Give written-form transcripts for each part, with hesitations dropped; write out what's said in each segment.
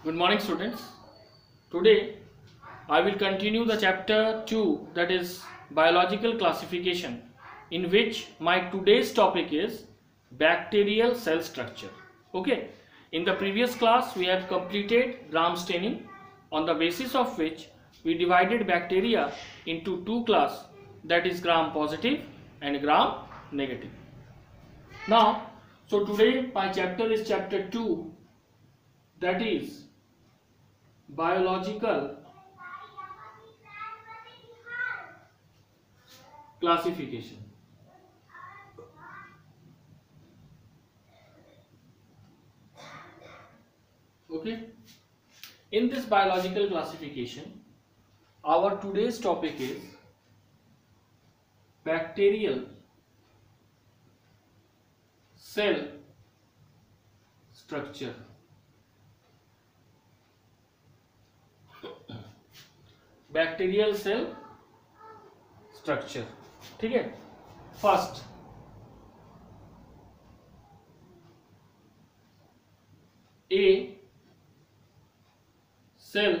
Good morning, students. Today I will continue the chapter 2, that is biological classification, in which my today's topic is bacterial cell structure. Okay, in the previous class we have completed gram staining, on the basis of which we divided bacteria into two classes, that is gram positive and gram negative. Now, so today my chapter is chapter 2, that is biological classification. Okay, in this biological classification, our today's topic is bacterial cell structure. Bacterial cell structure, ठीक है। First, a cell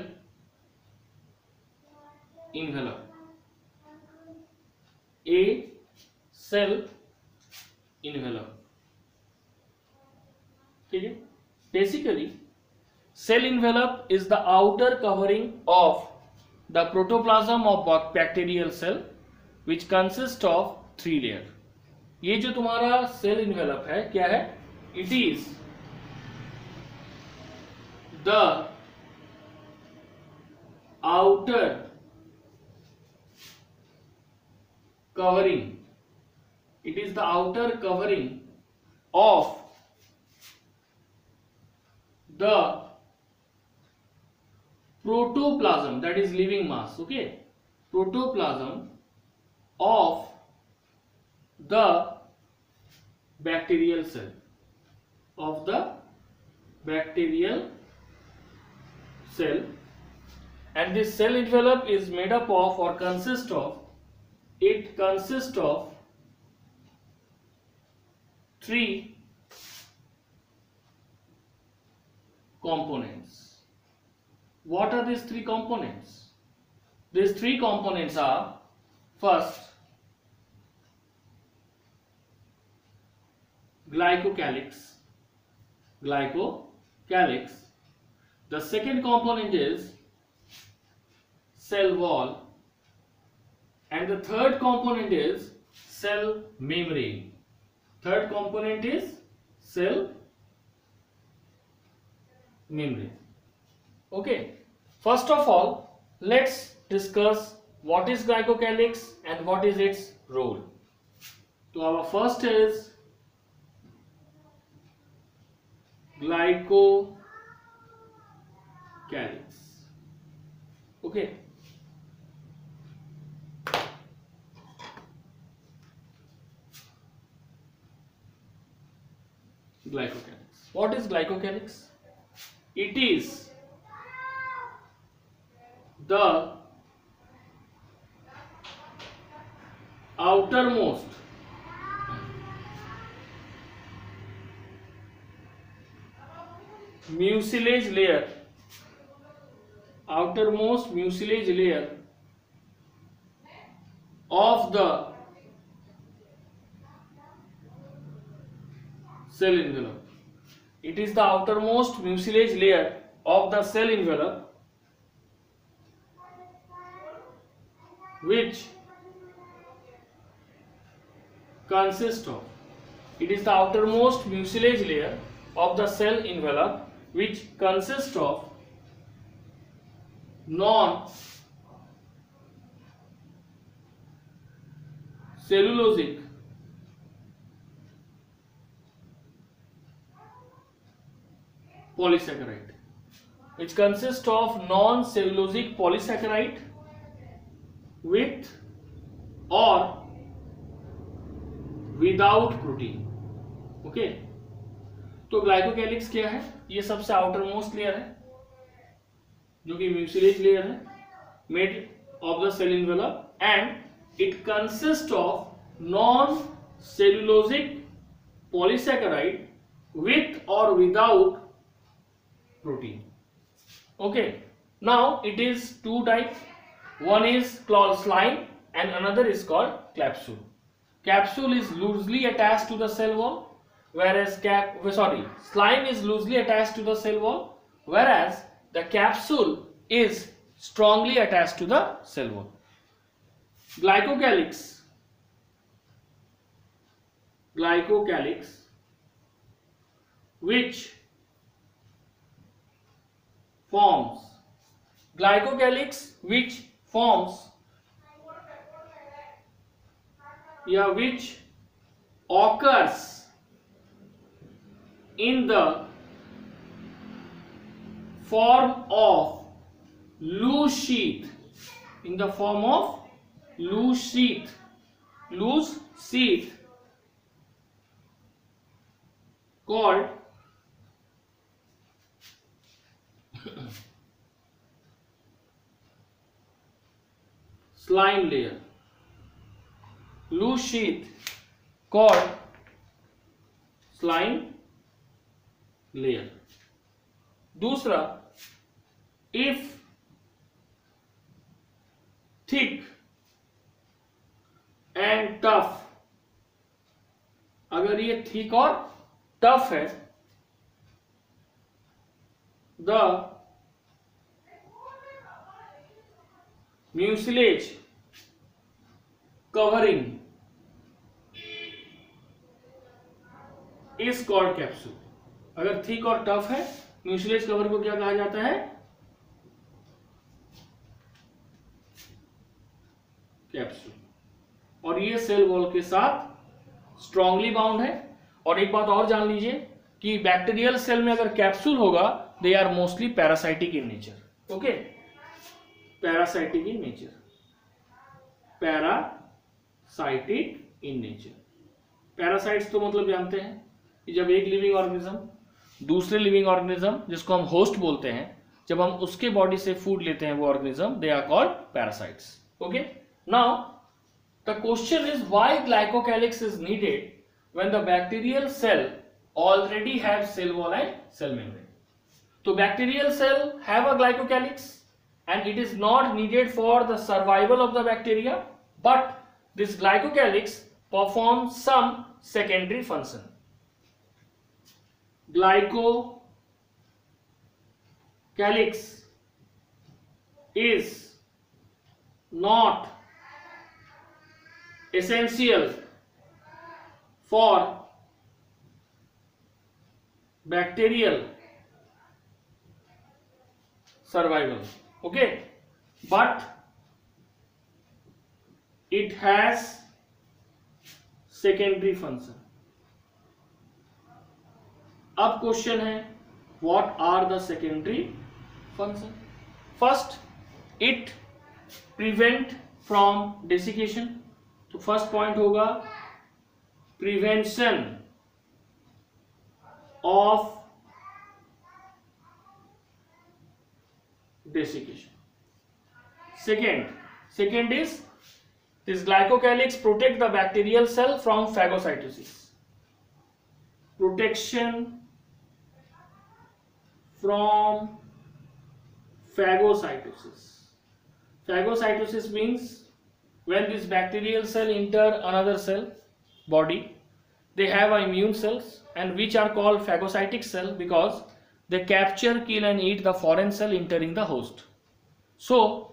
envelope, a cell envelope, ठीक है। Basically cell envelope is the outer covering of the protoplasm of bacterial cell which consists of 3 layer. ये जो तुम्हारा cell envelope है क्या है? It is the outer covering. It is the outer covering of the protoplasm, that is living mass. Okay, protoplasm of the bacterial cell, of the bacterial cell, and this cell envelope is made up of or consists of, it consists of 3 components. What are these 3 components? These 3 components are, first, glycocalyx. The second component is cell wall, and the third component is cell membrane. Third component is cell membrane. Okay, first of all, let's discuss what is glycocalyx and what is its role. So our first is glycocalyx. Okay, glycocalyx. What is glycocalyx? It is the outermost mucilage layer, outermost mucilage layer of the cell envelope. It is the outermost mucilage layer of the cell envelope which consists of, it is the outermost mucilage layer of the cell envelope which consists of non-cellulosic polysaccharide, which consists of non-cellulosic polysaccharide with or without protein. Okay, तो glycocalyx क्या है? ये सबसे outer most layer है जो कि mucilage layer है, made of the cell envelope, and it consist of non cellulosic polysaccharide with or without protein. Okay, now it is two types. One is called slime and another is called capsule. Capsule is loosely attached to the cell wall, whereas slime is loosely attached to the cell wall, whereas the capsule is strongly attached to the cell wall. Glycocalyx which forms which occurs in the form of loose sheath, called slime layer. Loose sheath called slime layer. दूसरा, if thick and tough, अगर ये thick और tough है, the mucilage covering is called capsule. अगर thick और tough है, mucilage cover को क्या कहा जाता है? कैप्सूल. और ये सेल वॉल के साथ स्ट्रांगली बाउंड है. और एक बात और जान लीजिए कि बैक्टीरियल सेल में अगर कैप्सूल होगा, they are mostly parasitic in nature. Okay, parasitic in nature. Parasites तो मतलब जानते हैं कि जब एक लिविंग ऑर्गेनिज्म दूसरे लिविंग ऑर्गेनिज्म जिसको हम होस्ट बोलते हैं, जब हम उसके बॉडी से फूड लेते हैं वो organism, they are called parasites. Okay, now the question is why glycocalyx is needed when the bacterial cell already have cell wall and cell membrane. तो bacterial cell have a glycocalyx and it is not needed for the survival of the bacteria, but this glycocalyx performs some secondary function. Glycocalyx is not essential for bacterial survival. Okay, but it has secondary function. अब question है, what are the secondary function? First, it prevent from desiccation. तो first point होगा prevention of desiccation. Second is this glycocalyx protect the bacterial cell from phagocytosis. Protection from phagocytosis. Phagocytosis means when this bacterial cell enter another cell body, they have immune cells and which are called phagocytic cell because they capture, kill and eat the foreign cell entering the host. So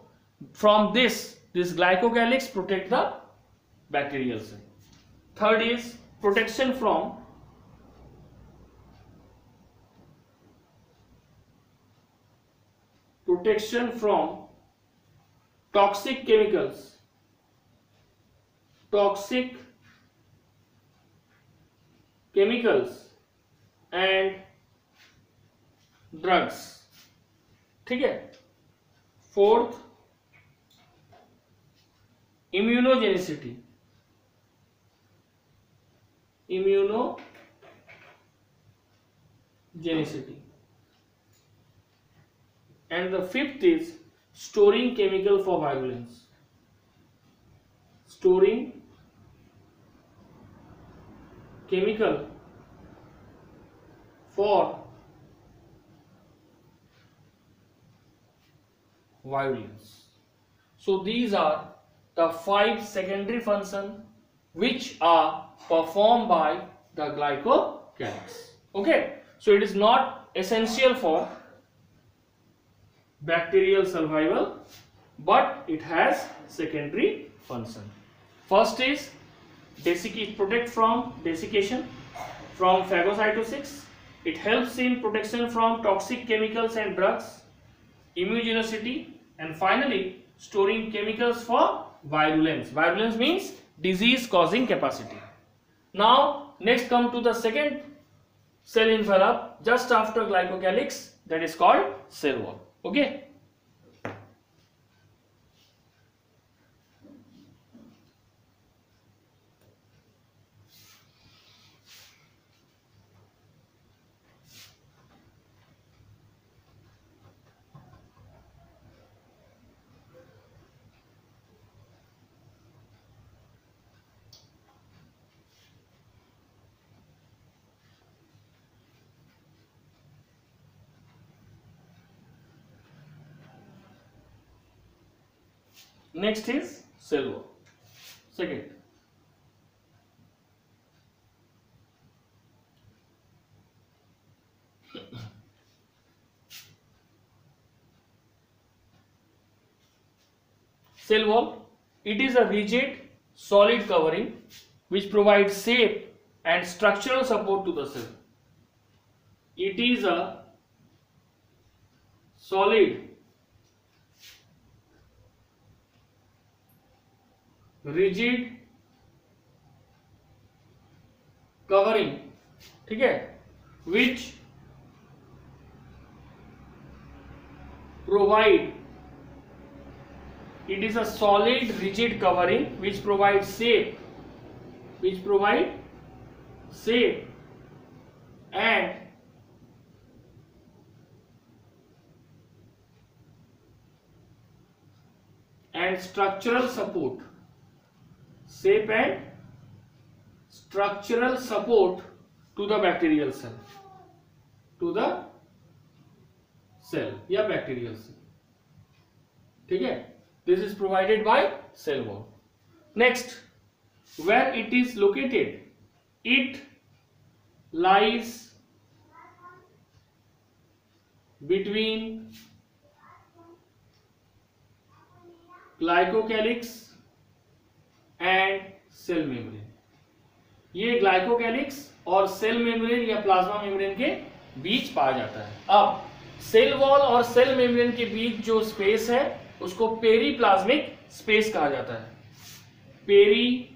from this glycocalyx protect the bacterial cell. Third is protection from toxic chemicals and drugs. ठीक है. Fourth, immunogenicity. And the fifth is storing chemical for virulence. Storing chemical for virulence. So these are the 5 secondary functions which are performed by the glycocalyx. Okay, so it is not essential for bacterial survival, but it has secondary function. First is protect from desiccation, from phagocytosis. It helps in protection from toxic chemicals and drugs, immunogenicity, and finally storing chemicals for virulence. Virulence means disease causing capacity. Now next come to the second cell envelope just after glycocalyx, that is called cell wall. Okay. Next is cell wall. Second, cell wall. It is a rigid solid covering which provides shape and structural support to the cell. It is a solid rigid covering, ठीक है, which provide, it is a solid rigid covering which provides shape, and structural support, shape and structural support to the bacterial cell, या bacterial cell, ठीक है. This is provided by cell wall. Next, where it is located, it lies between glycocalyx and cell membrane. ये glycocalyx और cell membrane या plasma membrane के बीच पाया जाता है. अब सेल वॉल और सेल मेम्ब्रेन के बीच जो स्पेस है उसको पेरीप्लाज्मिक स्पेस कहा जाता है. Periplasmic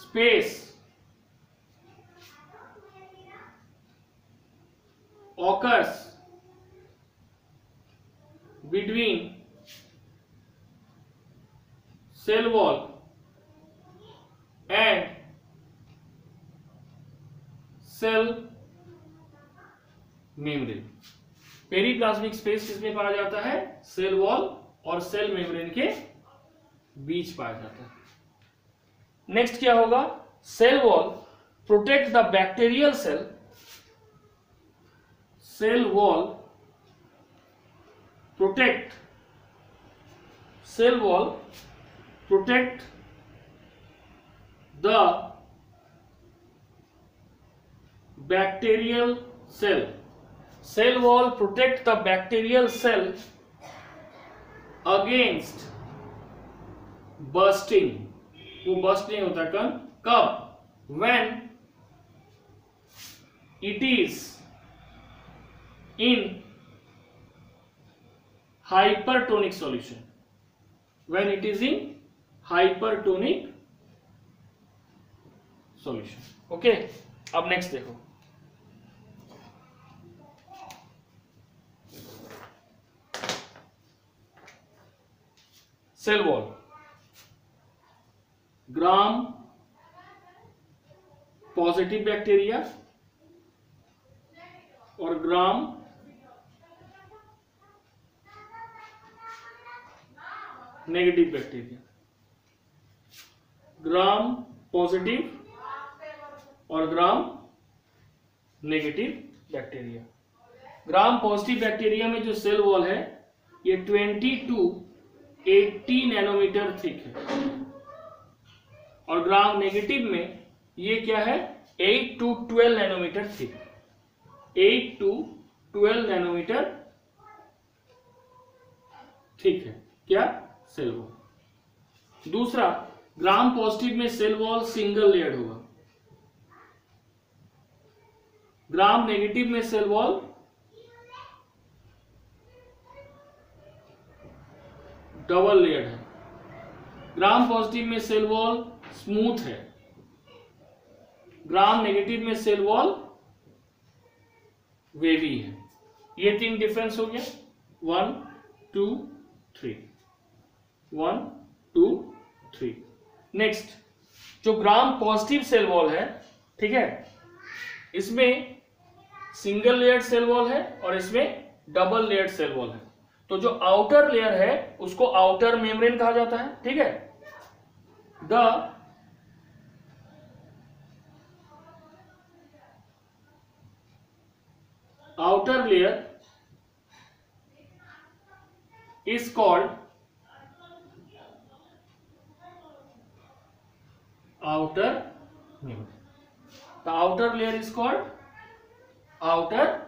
space occurs between cell wall and cell membrane. Periplasmic space किसमें पाया जाता है? सेल वॉल और सेल मेम्ब्रेन के बीच पाया जाता है. नेक्स्ट क्या होगा? Cell wall protect the bacterial cell. Cell wall protect the bacterial cell. Cell wall protect the bacterial cell against bursting. वो burst नहीं होता कब? When it is in hypertonic solution. When it is in hypertonic solution. Okay, अब next देखो. Cell wall, gram positive bacteria और gram negative bacteria. Gram positive और gram negative bacteria. Gram positive bacteria में जो cell wall है ये 20 to 80 nanometre thick है, और ग्राम नेगेटिव में ये क्या है 8 to 12 nanometre thick, 8 to 12 nanometre thick है क्या सेल वॉल। दूसरा, ग्राम पॉजिटिव में सेल वॉल सिंगल लेयर्ड होगा, ग्राम नेगेटिव में सेल वॉल डबल लेयर्ड है। ग्राम पॉजिटिव में सेल वॉल स्मूथ है, ग्राम नेगेटिव में सेल वॉल वेवी है। ये 3 डिफरेंस हो गया, 1 2 3, 1 2 3। नेक्स्ट, जो ग्राम पॉजिटिव सेल वॉल है, ठीक है, इसमें सिंगल लेयर्ड सेल वॉल है और इसमें डबल लेयर्ड सेल वॉल है। तो जो आउटर लेयर है उसको आउटर मेम्ब्रेन कहा जाता है, ठीक है। The outer layer is called outer membrane. The outer layer is called outer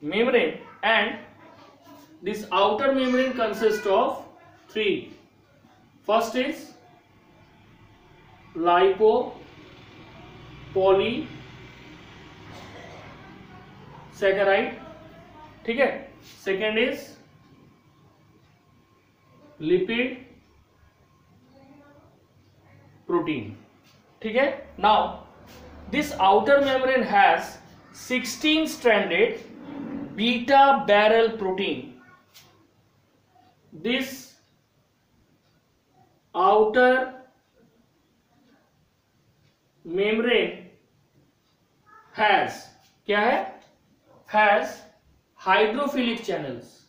membrane, and this outer membrane consists of 3. First is lipopolysaccharide, ठीक है। Second is lipid protein, ठीक है। Now this outer membrane has 16 stranded beta barrel protein. This outer membrane has क्या है, has hydrophilic channels.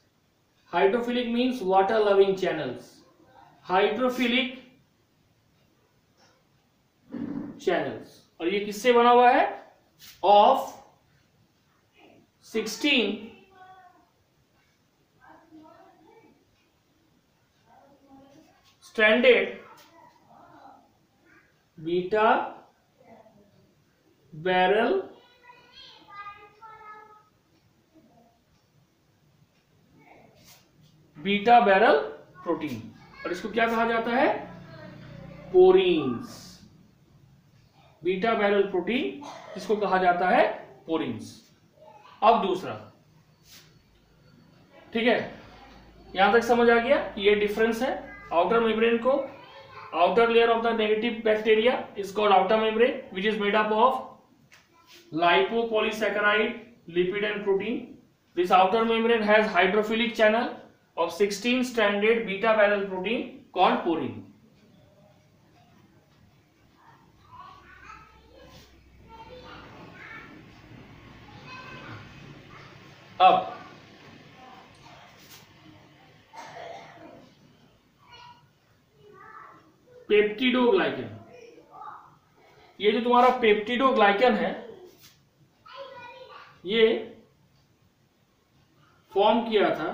Hydrophilic means water loving channels, hydrophilic channels. और ये किससे बना हुआ है, of 16 stranded beta barrel protein. और इसको क्या कहा जाता है, पोरीन्स। बीटा बैरल प्रोटीन इसको कहा जाता है पोरीन्स। अब दूसरा, ठीक है, यहां तक समझ आ गया, ये डिफरेंस है। आउटर मेम्ब्रेन को, outer layer of the negative bacteria is called outer membrane which is made up of lipopolysaccharide, lipid and protein. This outer membrane has hydrophilic channel of 16 stranded beta barrel protein called porine. अब peptidoglycan, ये जो तुम्हारा peptidoglycan है ये form किया था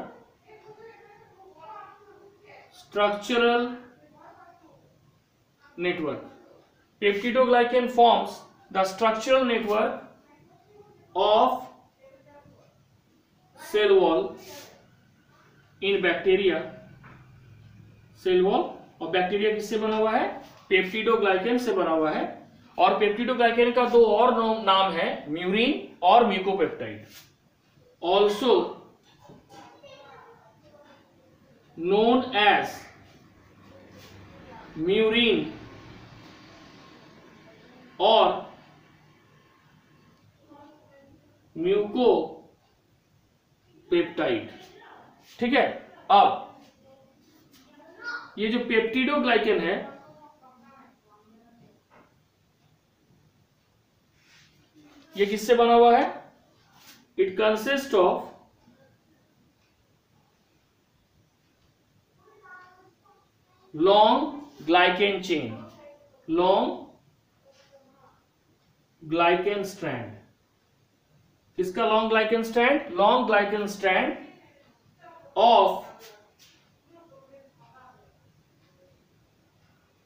structural network. Peptidoglycan forms the structural network of cell wall in bacteria. Cell wall और bacteria किससे बना हुआ है, पेप्टिडोग्लाइकन से बना हुआ है। और पेप्टिडोग्लाइकन का दो और नाम है, म्यूरिन और mucopeptide, also known as murein और म्यूकोपेप्टाइड, ठीक है। अब ये जो पेप्टिडोग्लाइकन है ये किससे बना हुआ है, it consist of long glycan chain, long glycan strand, किसका long glycan strand? Long glycan strand of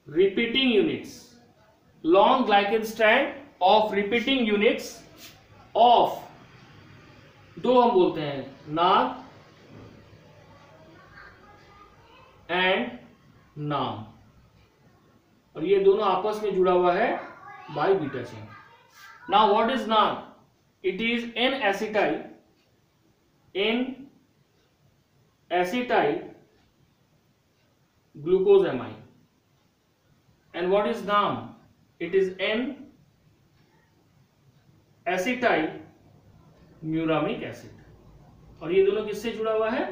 repeating units, long glycan strand of repeating units of, दो हम बोलते हैं नाग एंड नाम, और ये दोनों आपस में जुड़ा हुआ है by beta chain. Now what is NAG? It is N acetyl glucose amine, and what is NAM? It is N acetyl muramic acid, और ये दोनों किससे जुड़ा हुआ है?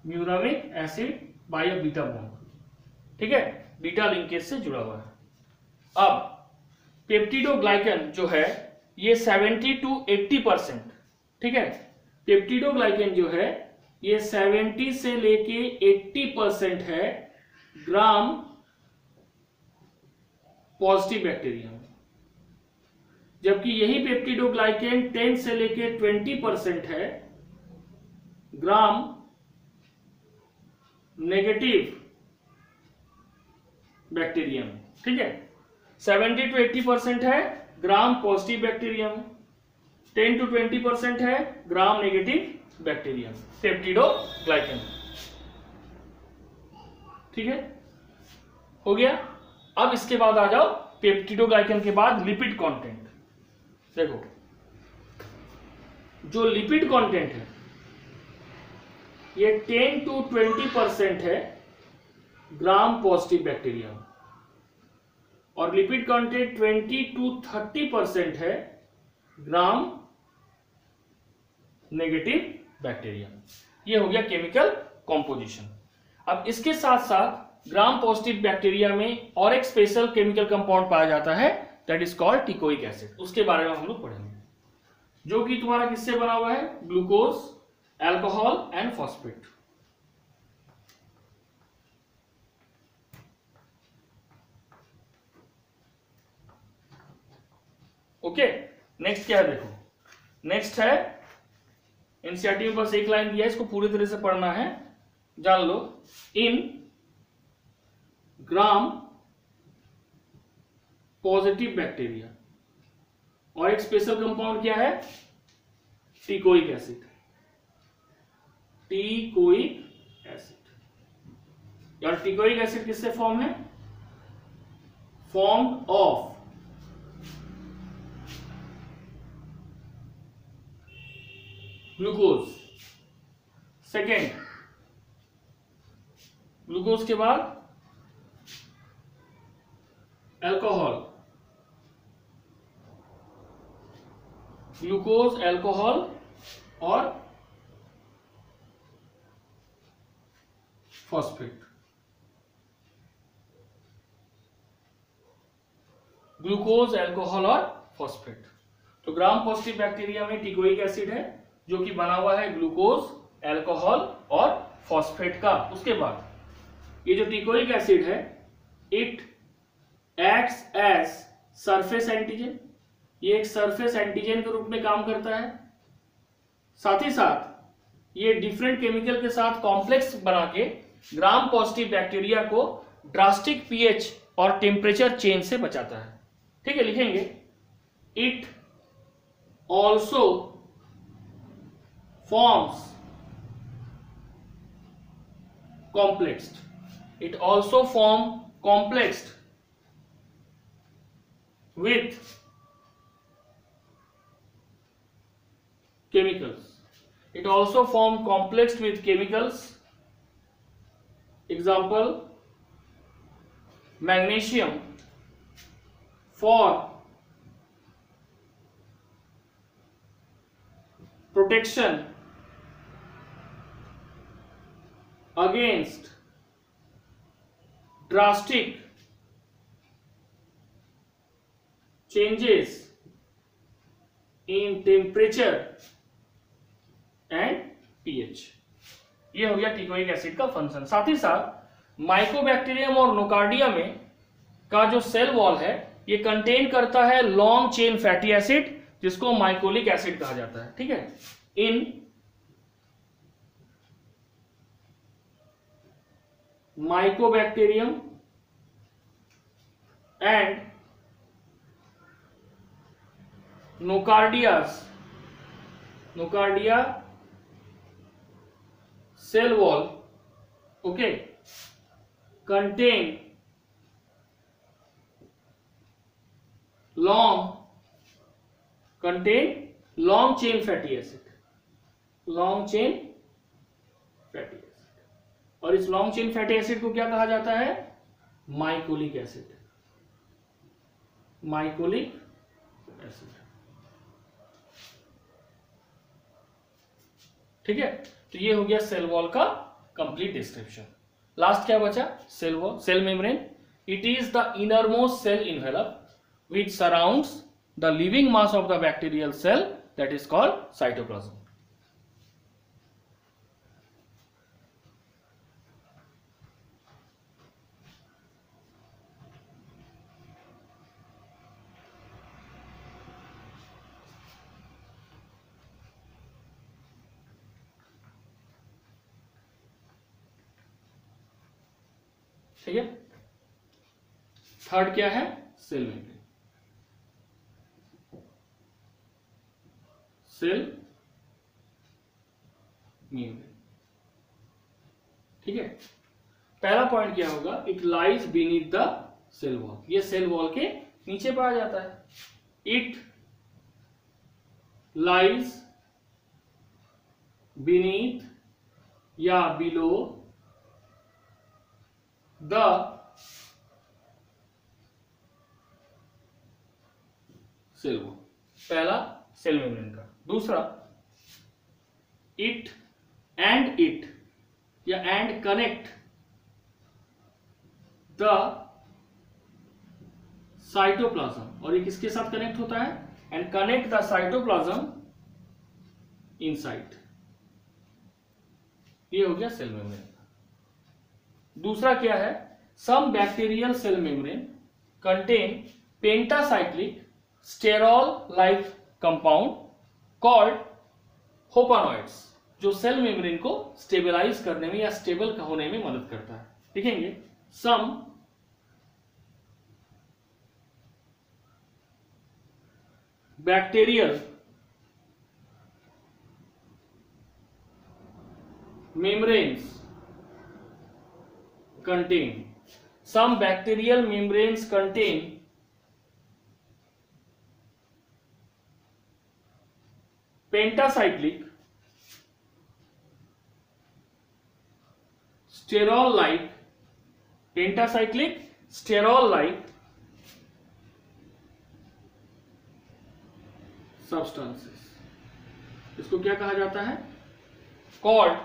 Muramic acid by a beta bond, ठीक है, बीटा लिंकेज से जुड़ा हुआ है। अब पेप्टिडोग्लाइकन जो है ये 70 to 80%, ठीक है, पेप्टिडोग्लाइकन जो है ये 70 से लेके 80% है ग्राम पॉजिटिव बैक्टीरिया में, जबकि यही पेप्टिडोग्लाइकन 10 से लेके 20% है ग्राम नेगेटिव बैक्टीरिया में, ठीक है। 70 to 80% है ग्राम पॉजिटिव बैक्टीरिया में, 10 to 20% है ग्राम नेगेटिव बैक्टीरिया में, पेप्टिडोग्लाइकन, ठीक है, हो गया। अब इसके बाद आ जाओ पेप्टिडोग्लाइकन के बाद लिपिड कंटेंट। देखो जो लिपिड कंटेंट है ये 10 to 20% है ग्राम पॉजिटिव बैक्टीरिया में, और लिपिड कंटेंट 20 to 30% है ग्राम नेगेटिव बैक्टीरिया। ये हो गया केमिकल कॉम्पोजिशन। अब इसके साथ साथ ग्राम पॉजिटिव बैक्टीरिया में और एक स्पेशल केमिकल कंपाउंड पाया जाता है, that is called teichoic acid. उसके बारे में हम लोग पढ़ेंगे, जो कि तुम्हारा किससे बना हुआ है? Glucose, alcohol and phosphate. Okay, next क्या है? देखो नेक्स्ट है एनसीईआरटी में बस एक लाइन दिया है, इसको पूरी तरह से पढ़ना है, जान लो। इन ग्राम पॉजिटिव बैक्टीरिया, और एक स्पेशल कंपाउंड क्या है? Teichoic acid. टिकोइक एसिड, यार टिकोइक एसिड किससे फॉर्म है? Formed of glucose, second glucose के बाद अल्कोहल, ग्लूकोज, अल्कोहल और फॉस्फेट। ग्लूकोज, अल्कोहल और फॉस्फेट। तो ग्राम पॉजिटिव बैक्टीरिया में टिकोइक एसिड है जो कि बना हुआ है ग्लूकोज, अल्कोहल और फॉस्फेट का। उसके बाद ये जो टिकोइक एसिड है it acts as surface antigen, ये एक सरफेस एंटीजन के रूप में काम करता है। साथ ही साथ ये डिफरेंट केमिकल के साथ कॉम्प्लेक्स बना के ग्राम पॉजिटिव बैक्टीरिया को ड्रास्टिक पीएच और टेम्परेचर चेंज से बचाता है, ठीक है। लिखेंगे it also forms complexed, it also form complexed with chemicals, it also form complexed with chemicals, example magnesium for protection against drastic changes in temperature and pH। ये हो गया टिकोइक एसिड का फंक्शन। साथ ही साथ माइकोबैक्टीरियम और nocardia में का जो सेल वॉल है ये कंटेन करता है लॉन्ग चेन फैटी एसिड, जिसको माइकोलिक एसिड कहा जाता है, ठीक है। In mycobacterium and nocardia cell wall, okay, contain long chain fatty acid, और इस लॉन्ग चेन फैटी एसिड को क्या कहा जाता है? माइकोलिक एसिड, ठीक है। तो ये हो गया सेल वॉल का कंप्लीट डिस्क्रिप्शन। लास्ट क्या बचा? Cell wall, cell membrane. It is the innermost cell envelope which surrounds the living mass of the bacterial cell, that is called cytoplasm. ठीक है। थर्ड क्या है? Cell membrane. ठीक है। पहला पॉइंट क्या होगा? It lies beneath the cell wall, ये सेल वॉल के नीचे पाया जाता है। इट लाइज बीनीथ या बिलो द सेल वॉल, पहला सेल मेम्ब्रेन का। दूसरा, इट या एंड कनेक्ट द साइटोप्लाज्म, और ये किसके साथ कनेक्ट होता है? And connect the cytoplasm inside, ये हो गया सेल मेम्ब्रेन। दूसरा क्या है? Some bacterial cell membrane contain pentacyclic sterol like compound called hopanoids, जो सेल मेम्ब्रेन को स्टेबलाइज करने में या स्टेबल होने में मदद करता है। लिखेंगे सम bacterial membranes contain pentacyclic sterol like substances, इसको क्या कहा जाता है? called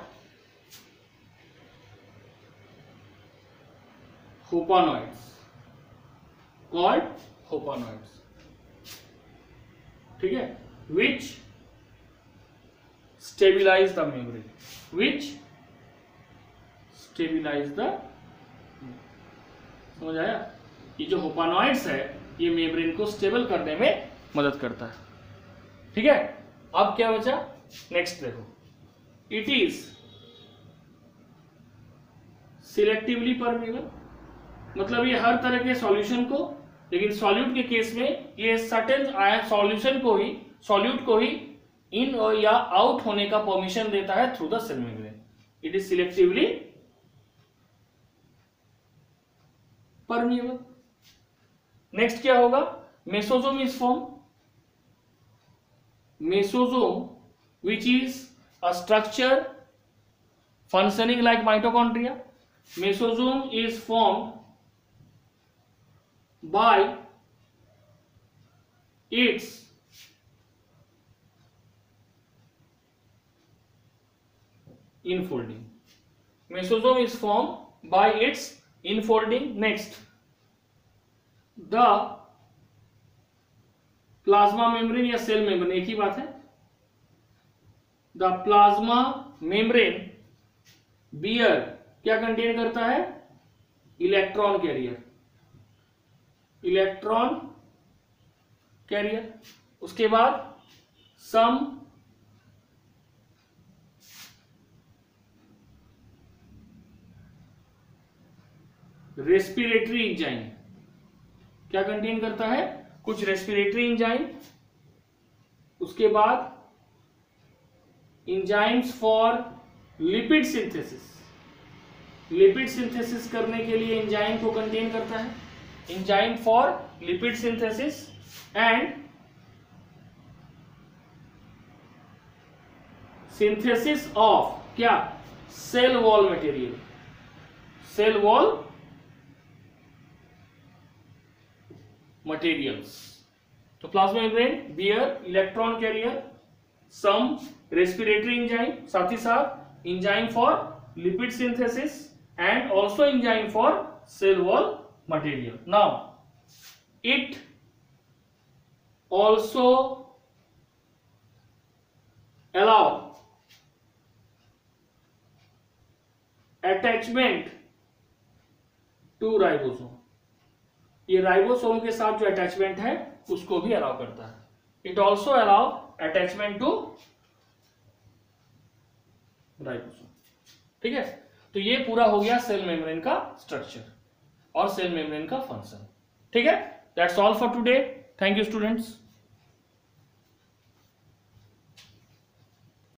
होपानॉइड्स, ठीक है। which stabilize the membrane, समझ आया? ये जो होपानॉइड्स है ये मेम्ब्रेन को स्टेबल करने में मदद करता है, ठीक है। अब क्या बचा? नेक्स्ट देखो, इट इज सिलेक्टिवली परमेबल, मतलब ये हर तरह के सॉल्यूशन को, लेकिन सॉल्यूट के केस में ये सर्टेन सॉल्यूशन को ही, सॉल्यूट को ही इन या आउट होने का परमिशन देता है through the cell membrane. It is selectively permeable. Next क्या होगा? Mesosome is form, which is a structure functioning like mitochondria. Mesosome is formed by its infolding. Mesosome is formed by its infolding. Next, the plasma membrane या cell membrane एक ही बात है। The plasma membrane bear क्या contain करता है? Electron carrier, उसके बाद सम रेस्पिरेटरी एंजाइम, क्या कंटेन करता है, कुछ रेस्पिरेटरी एंजाइम। उसके बाद enzymes for lipid synthesis, lipid synthesis करने के लिए एंजाइम को कंटेन करता है, enzyme for lipid synthesis. And synthesis of क्या, cell wall material, cell wall materials. तो plasma membrane bear electron carrier, सम रेस्पिरेटरी एंजाइम, साथ ही साथ enzyme for lipid synthesis and also enzyme for sale wall material. Now it also allow attachment to ribosome, ये ribosome के साथ जो attachment है उसको भी अलाउ करता है। It also allow attachment to ribosome. ठीक है, तो ये पूरा हो गया सेल मेम्ब्रेन का स्ट्रक्चर और सेल मेम्ब्रेन का फंक्शन। ठीक है, that's all for today. Thank you students.